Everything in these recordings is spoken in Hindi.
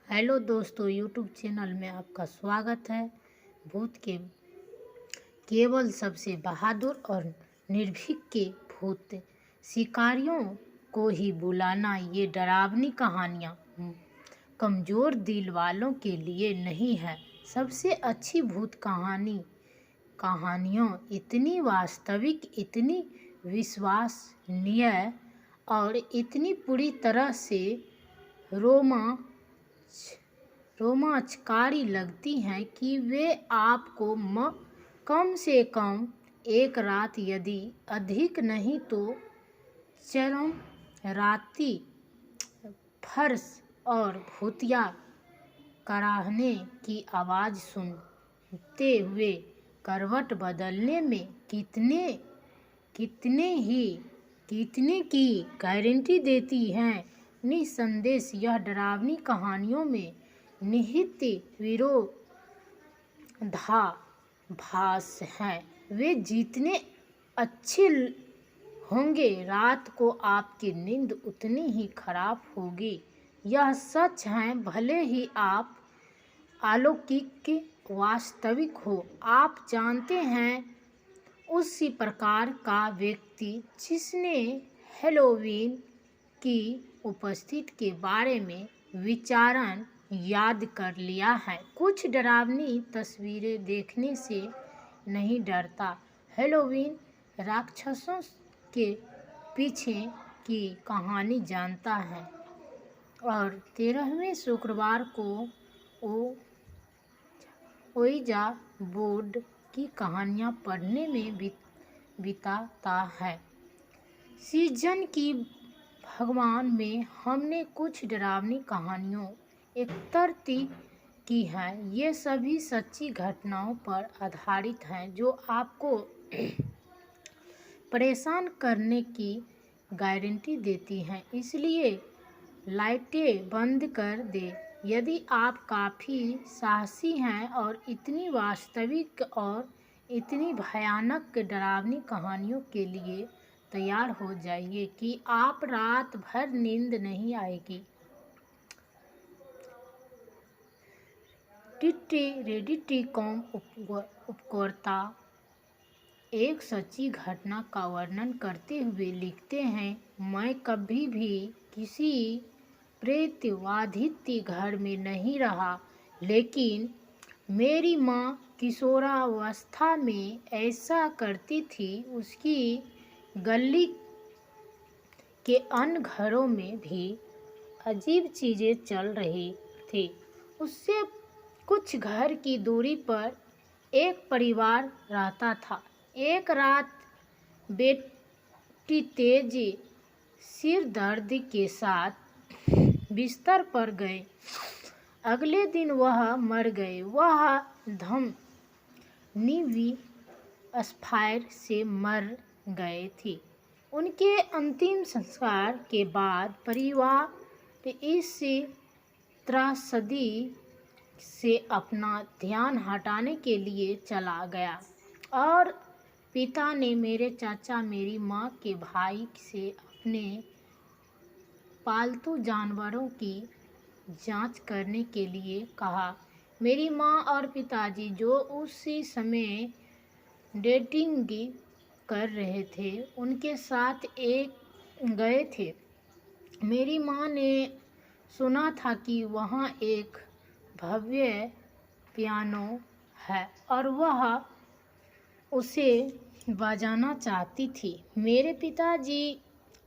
हेलो दोस्तों, यूट्यूब चैनल में आपका स्वागत है। भूत के केवल सबसे बहादुर और निर्भीक के भूत शिकारियों को ही बुलाना। ये डरावनी कहानियाँ कमज़ोर दिल वालों के लिए नहीं है। सबसे अच्छी भूत कहानियों इतनी वास्तविक, इतनी विश्वसनीय और इतनी पूरी तरह से रोमांचकारी लगती हैं कि वे आपको कम से कम एक रात, यदि अधिक नहीं तो चरम राती फर्श और भूतिया कराहने की आवाज़ सुनते हुए करवट बदलने में कितने की गारंटी देती हैं। निसंदेह यह डरावनी कहानियों में निहित विरोधाभास है। वे जितने अच्छे होंगे, रात को आपकी नींद उतनी ही खराब होगी। यह सच है, भले ही आप अलौकिक वास्तविक हो। आप जानते हैं, उसी प्रकार का व्यक्ति जिसने हैलोवीन की उपस्थिति के बारे में विचारण याद कर लिया है, कुछ डरावनी तस्वीरें देखने से नहीं डरता। हैलोवीन राक्षसों के पीछे की कहानी जानता है और 13वें शुक्रवार को ओइजा बोर्ड की कहानियाँ पढ़ने में बिताता है। सीजन की भगवान में हमने कुछ डरावनी कहानियों एकत्रित की हैं। ये सभी सच्ची घटनाओं पर आधारित हैं जो आपको परेशान करने की गारंटी देती हैं। इसलिए लाइटें बंद कर दें यदि आप काफ़ी साहसी हैं और इतनी वास्तविक और इतनी भयानक डरावनी कहानियों के लिए तैयार हो जाइए कि आप रात भर नींद नहीं आएगी। रेडिट.com उपयोगकर्ता एक सच्ची घटना का वर्णन करते हुए लिखते हैं, मैं कभी भी किसी प्रेतबाधित घर में नहीं रहा, लेकिन मेरी माँ किशोरावस्था में ऐसा करती थी। उसकी गली के अन्य घरों में भी अजीब चीज़ें चल रही थी। उससे कुछ घर की दूरी पर एक परिवार रहता था। एक रात बेटी तेज सिर दर्द के साथ बिस्तर पर गए। अगले दिन वह मर गए। वह धमनी स्फायर से मर गए थे। उनके अंतिम संस्कार के बाद परिवार इस त्रासदी से अपना ध्यान हटाने के लिए चला गया और पिता ने मेरे चाचा, मेरी माँ के भाई से अपने पालतू जानवरों की जांच करने के लिए कहा। मेरी माँ और पिताजी, जो उसी समय डेटिंग कर रहे थे, उनके साथ गए थे। मेरी माँ ने सुना था कि वहाँ एक भव्य पियानो है और वह उसे बजाना चाहती थी। मेरे पिताजी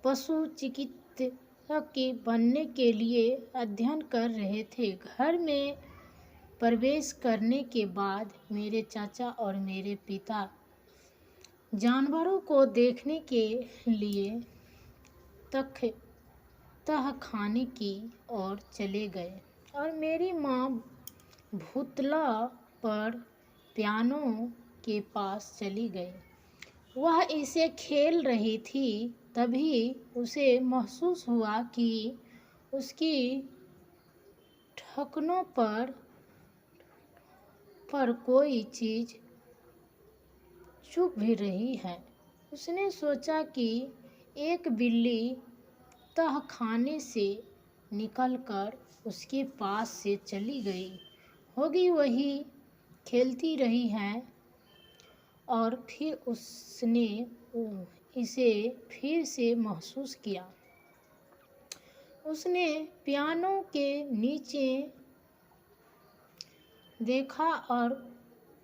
पशु चिकित्सक बनने के लिए अध्ययन कर रहे थे। घर में प्रवेश करने के बाद मेरे चाचा और मेरे पिता जानवरों को देखने के लिए तहखाने की ओर चले गए और मेरी माँ भूतला पर पियानो के पास चली गई। वह इसे खेल रही थी। तभी उसे महसूस हुआ कि उसकी ढक्कनों पर कोई चीज़ चुभ रही है। उसने सोचा कि एक बिल्ली तहखाने से निकलकर उसके पास से चली गई होगी। वही खेलती रही है और फिर उसने इसे फिर से महसूस किया। उसने पियानो के नीचे देखा और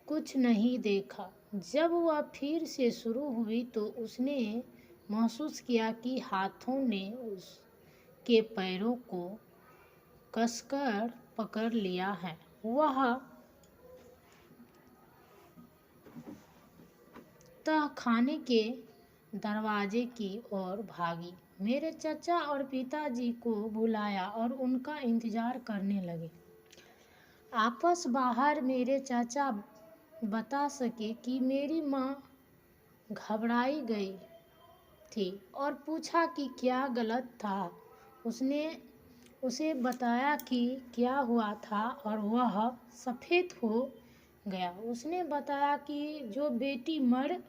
कुछ नहीं देखा। जब वह फिर से शुरू हुई तो उसने महसूस किया कि हाथों ने उसके पैरों को कसकर पकड़ लिया है। वह तहखाने के दरवाजे की ओर भागी, मेरे चाचा और पिताजी को बुलाया और उनका इंतजार करने लगे। आपस बाहर मेरे चाचा बता सके कि मेरी माँ घबराई गई थी और पूछा कि क्या गलत था। उसने उसे बताया कि क्या हुआ था और वह सफ़ेद हो गया। उसने बताया कि जो बेटी मर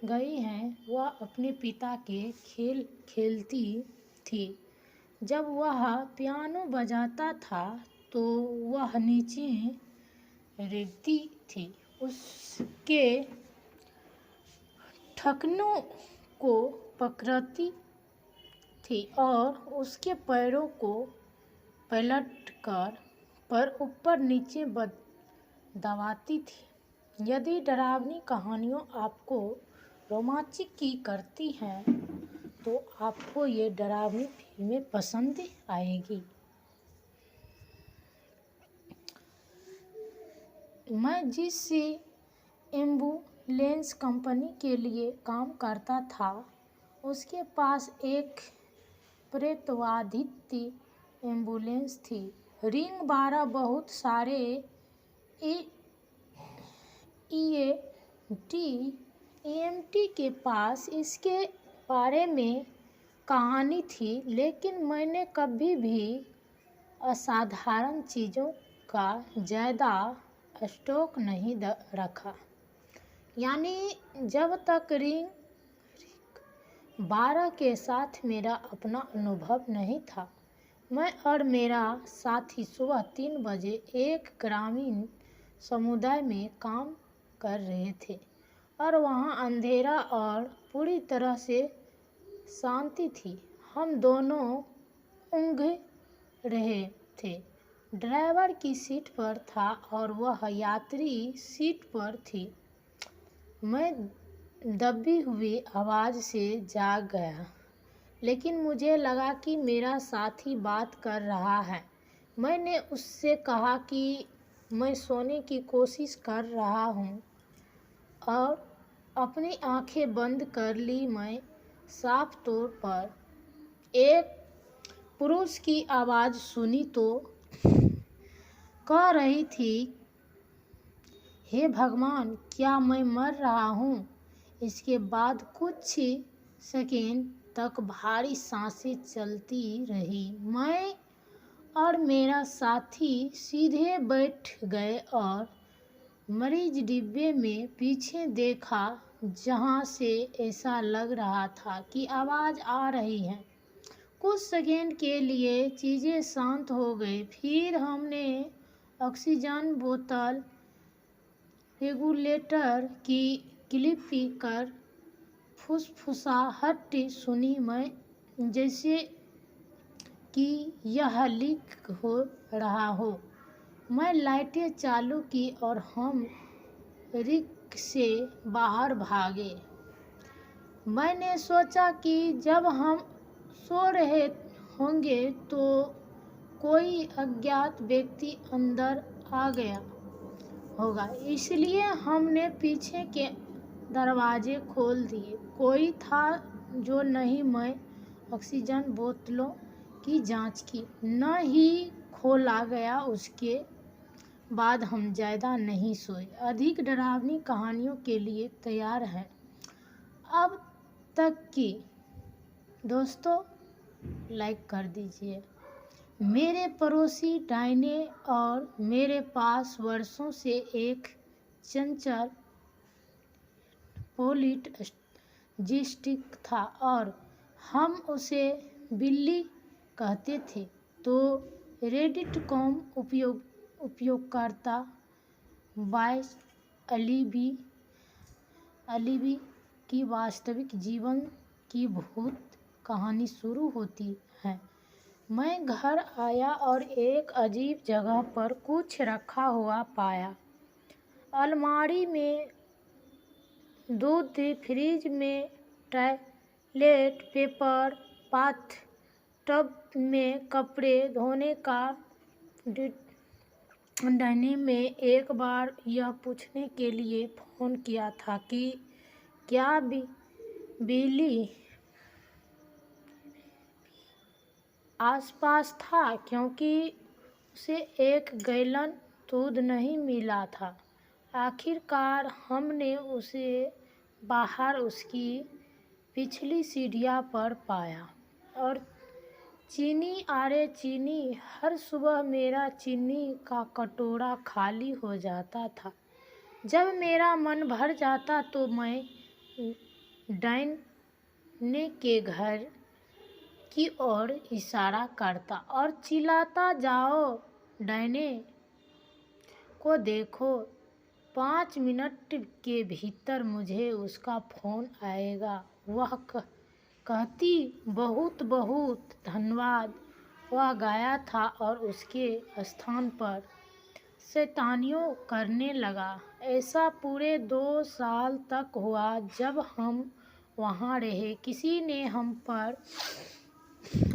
गई है वह अपने पिता के खेल खेलती थी। जब वह पियानो बजाता था तो वह नीचे रेंगती थी। उसके ठकनों को पकड़ती थी और उसके पैरों को पलटकर पर ऊपर नीचे दबाती थी। यदि डरावनी कहानियों आपको रोमांचित की करती हैं तो आपको ये डरावनी फिल्में पसंद आएगी। मैं जिस एम्बुलेंस कंपनी के लिए काम करता था उसके पास एक प्रेतवाधित एम्बुलेंस थी। रिंग 12 बहुत सारे ईएमटी के पास इसके बारे में कहानी थी, लेकिन मैंने कभी भी असाधारण चीज़ों का ज़्यादा स्टॉक नहीं रखा। यानी जब तक रिंग 12 के साथ मेरा अपना अनुभव नहीं था। मैं और मेरा साथी सुबह 3 बजे एक ग्रामीण समुदाय में काम कर रहे थे और वहाँ अंधेरा और पूरी तरह से शांति थी। हम दोनों ऊँघ रहे थे। ड्राइवर की सीट पर था और वह यात्री सीट पर थी। मैं दबी हुई आवाज़ से जाग गया, लेकिन मुझे लगा कि मेरा साथी बात कर रहा है। मैंने उससे कहा कि मैं सोने की कोशिश कर रहा हूँ और अपनी आंखें बंद कर ली। मैं साफ तौर पर एक पुरुष की आवाज़ सुनी तो कह रही थी, हे भगवान, क्या मैं मर रहा हूँ? इसके बाद कुछ सेकंड तक भारी सांसें चलती रही। मैं और मेरा साथी सीधे बैठ गए और मरीज डिब्बे में पीछे देखा, जहाँ से ऐसा लग रहा था कि आवाज़ आ रही है। कुछ सेकंड के लिए चीज़ें शांत हो गई। फिर हमने ऑक्सीजन बोतल रेगुलेटर की क्लिप कर फुसफुसाहट सुनी। मैं जैसे कि यह लीक हो रहा हो। मैं लाइटें चालू की और हम रिक से बाहर भागे। मैंने सोचा कि जब हम सो रहे होंगे तो कोई अज्ञात व्यक्ति अंदर आ गया होगा, इसलिए हमने पीछे के दरवाजे खोल दिए। कोई था जो नहीं। मैं ऑक्सीजन बोतलों की जांच की, न ही खोला गया। उसके बाद हम ज़्यादा नहीं सोए। अधिक डरावनी कहानियों के लिए तैयार हैं अब तक की दोस्तों? लाइक कर दीजिए। मेरे पड़ोसी डायने और मेरे पास वर्षों से एक चंचल पोलिटजिस्टिक था और हम उसे बिल्ली कहते थे। तो रेडिट कॉम उपयोगकर्ता वॉइस अलीबी की वास्तविक जीवन की भूत कहानी शुरू होती है। मैं घर आया और एक अजीब जगह पर कुछ रखा हुआ पाया। अलमारी में दूध, फ्रिज में टॉयलेट पेपर, बाथ टब में कपड़े धोने का डैनी में एक बार यह पूछने के लिए फ़ोन किया था कि क्या बिल्ली आसपास था, क्योंकि उसे 1 गैलन दूध नहीं मिला था। आखिरकार हमने उसे बाहर उसकी पिछली सीढ़ियों पर पाया। और चीनी, अरे चीनी, हर सुबह मेरा चीनी का कटोरा खाली हो जाता था। जब मेरा मन भर जाता तो मैं डैनी के घर की ओर इशारा करता और चिल्लाता, जाओ डैनी को देखो, 5 मिनट के भीतर मुझे उसका फ़ोन आएगा। वह कहती, बहुत बहुत धन्यवाद। वह गया था और उसके स्थान पर शैतानियों करने लगा। ऐसा पूरे 2 साल तक हुआ। जब हम वहाँ रहे, किसी ने हम पर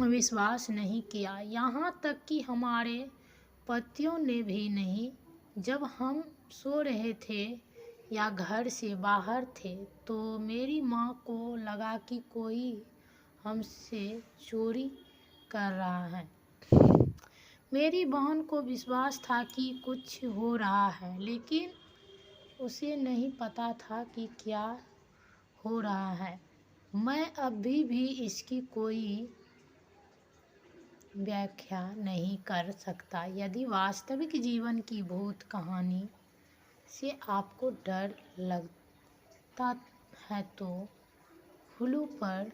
विश्वास नहीं किया, यहाँ तक कि हमारे पतियों ने भी नहीं। जब हम सो रहे थे या घर से बाहर थे तो मेरी माँ को लगा कि कोई हमसे चोरी कर रहा है। मेरी बहन को विश्वास था कि कुछ हो रहा है, लेकिन उसे नहीं पता था कि क्या हो रहा है। मैं अभी भी इसकी कोई व्याख्या नहीं कर सकता। यदि वास्तविक जीवन की भूत कहानी से आपको डर लगता है तो हुलू पर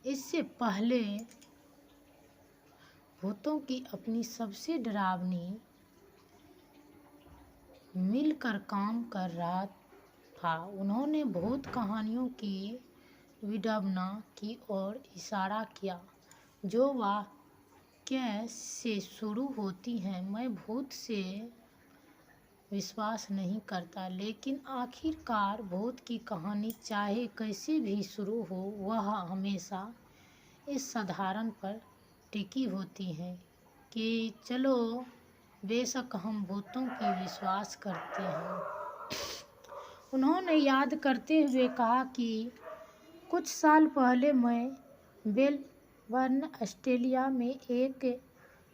इससे पहले भूतों की अपनी सबसे डरावनी मिलकर काम कर रहा था। उन्होंने भूत कहानियों की विडंबना की ओर इशारा किया, जो वाक्य से शुरू होती है, मैं भूत से विश्वास नहीं करता, लेकिन आखिरकार भूत की कहानी चाहे कैसे भी शुरू हो, वह हमेशा इस साधारण पर टिकी होती है कि चलो बेशक हम भूतों की विश्वास करते हैं। उन्होंने याद करते हुए कहा कि कुछ साल पहले मैं मेलबर्न, ऑस्ट्रेलिया में एक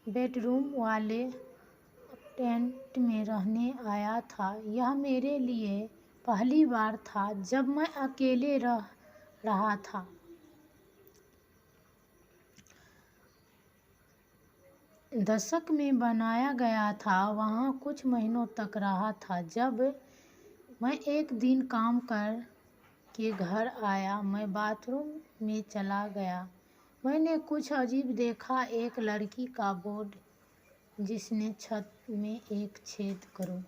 बेडरूम वाले टेंट में रहने आया था। यह मेरे लिए पहली बार था जब मैं अकेले रह रहा था। दशक में बनाया गया था। वहाँ कुछ महीनों तक रहा था। जब मैं एक दिन काम कर के घर आया, मैं बाथरूम में चला गया। मैंने कुछ अजीब देखा, एक लकड़ी का बोर्ड जिसने छत में एक छेद करो